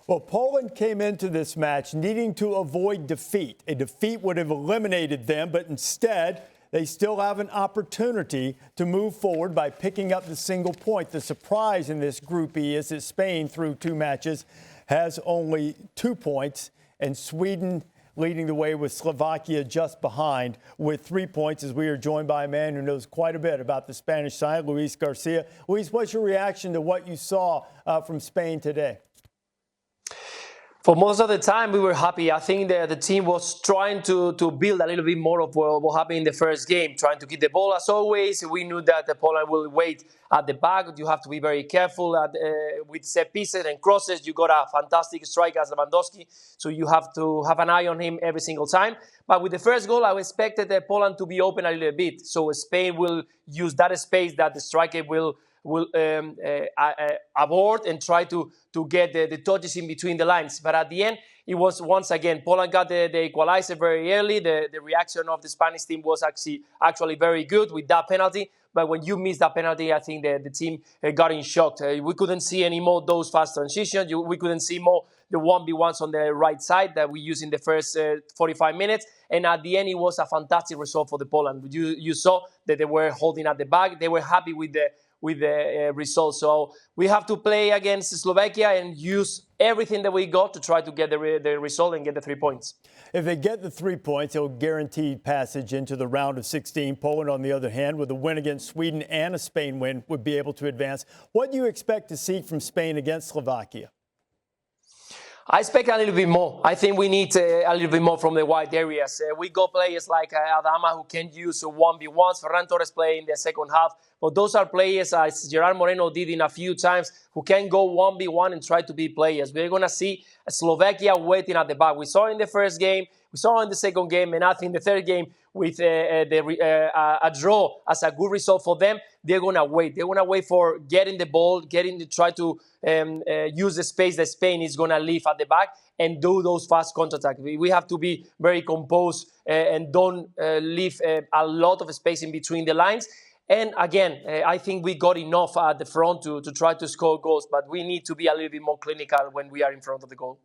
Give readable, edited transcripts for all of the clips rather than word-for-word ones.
Well, Poland came into this match needing to avoid defeat. A defeat would have eliminated them, but instead, they still have an opportunity to move forward by picking up the single point. The surprise in this Group E is that Spain, through 2 matches, has only 2 points, and Sweden leading the way with Slovakia just behind with 3 points, as we are joined by a man who knows quite a bit about the Spanish side, Luis Garcia. Luis, what's your reaction to what you saw from Spain today? For most of the time, we were happy. I think the team was trying to build a little bit more of what happened in the first game, trying to keep the ball as always. We knew that Poland will wait at the back. You have to be very careful with set pieces and crosses. You got a fantastic striker as Lewandowski, so you have to have an eye on him every single time. But with the first goal, I expected Poland to be open a little bit. So Spain will use that space that the striker will abort and try to get the touches in between the lines. But at the end, it was once again, Poland got the equalizer very early. The reaction of the Spanish team was actually very good with that penalty. But when you miss that penalty, I think the team got in shock. We couldn't see any more those fast transitions. We couldn't see more the 1v1s on the right side that we used in the first 45 minutes. And at the end, it was a fantastic result for the Poland. You saw that they were holding at the back. They were happy with the result. So we have to play against Slovakia and use everything that we got to try to get the result and get the 3 points. If they get the 3 points, it'll guarantee passage into the round of 16. Poland, on the other hand, with a win against Sweden and a Spain win, would be able to advance. What do you expect to see from Spain against Slovakia? I expect a little bit more. I think we need a little bit more from the wide areas. We got players like Adama who can use 1v1s. Ferran Torres play in the second half. But those are players, as Gerard Moreno did in a few times, who can go 1v1 and try to be players. We're going to see Slovakia waiting at the back. We saw in the first game, we saw in the second game, and I think the third game with a draw as a good result for them, they're going to wait. They're going to wait for getting the ball, try to use the space that Spain is going to leave at the back and do those fast counterattacks. We have to be very composed and don't leave a lot of space in between the lines. And again, I think we got enough at the front to try to score goals, but we need to be a little bit more clinical when we are in front of the goal.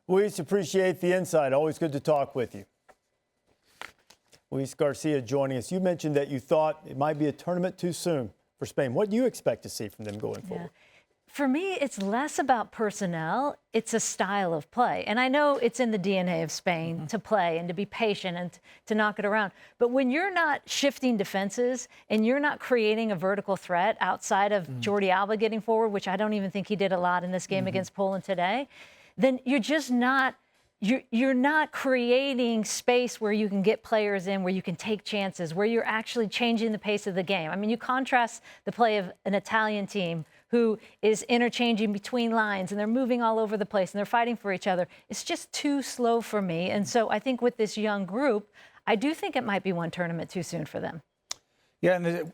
Luis, appreciate the insight. Always good to talk with you. Luis Garcia joining us. You mentioned that you thought it might be a tournament too soon for Spain. What do you expect to see from them going forward? For me, it's less about personnel. It's a style of play. And I know it's in the DNA of Spain to play and to be patient and to knock it around. But when you're not shifting defenses and you're not creating a vertical threat outside of Jordi Alba getting forward, which I don't even think he did a lot in this game against Poland today, then you're just not you're not creating space where you can get players in, where you can take chances, where you're actually changing the pace of the game. I mean, you contrast the play of an Italian team who is interchanging between lines and they're moving all over the place and they're fighting for each other. It's just too slow for me. And so I think with this young group, I do think it might be one tournament too soon for them. Yeah, and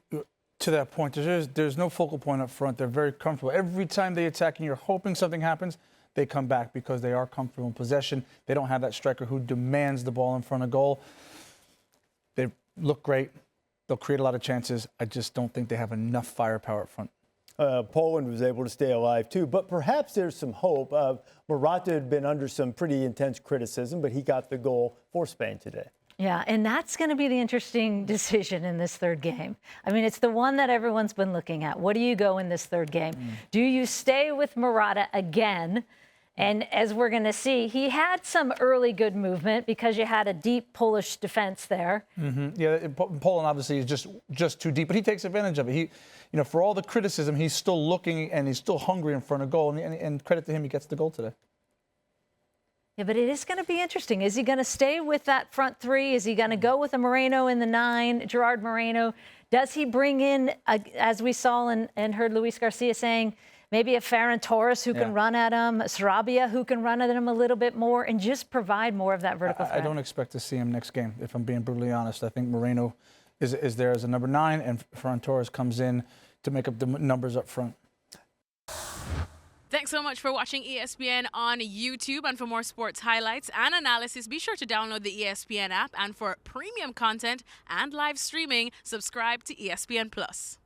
to that point, there's no focal point up front. They're very comfortable. Every time they attack and you're hoping something happens, they come back because they are comfortable in possession. They don't have that striker who demands the ball in front of goal. They look great. They'll create a lot of chances. I just don't think they have enough firepower up front. Poland was able to stay alive, too. But perhaps there's some hope. Morata had been under some pretty intense criticism, but he got the goal for Spain today. Yeah, and that's going to be the interesting decision in this third game. I mean, it's the one that everyone's been looking at. What do you go in this third game? Do you stay with Morata again? And as we're going to see, he had some early good movement because you had a deep Polish defense there. Yeah, Poland obviously is just too deep, but he takes advantage of it. He, for all the criticism, he's still looking and he's still hungry in front of goal. And credit to him, he gets the goal today. Yeah, but it is going to be interesting. Is he going to stay with that front three? Is he going to go with a Moreno in the 9, Gerard Moreno? Does he bring in, as we saw and heard Luis Garcia saying, maybe a Ferran Torres who can run at him, a Sarabia who can run at him a little bit more and just provide more of that vertical threat? I don't expect to see him next game, if I'm being brutally honest. I think Moreno is there as a number 9, and Ferran Torres comes in to make up the numbers up front. Thanks so much for watching ESPN on YouTube. And for more sports highlights and analysis, be sure to download the ESPN app. And for premium content and live streaming, subscribe to ESPN+.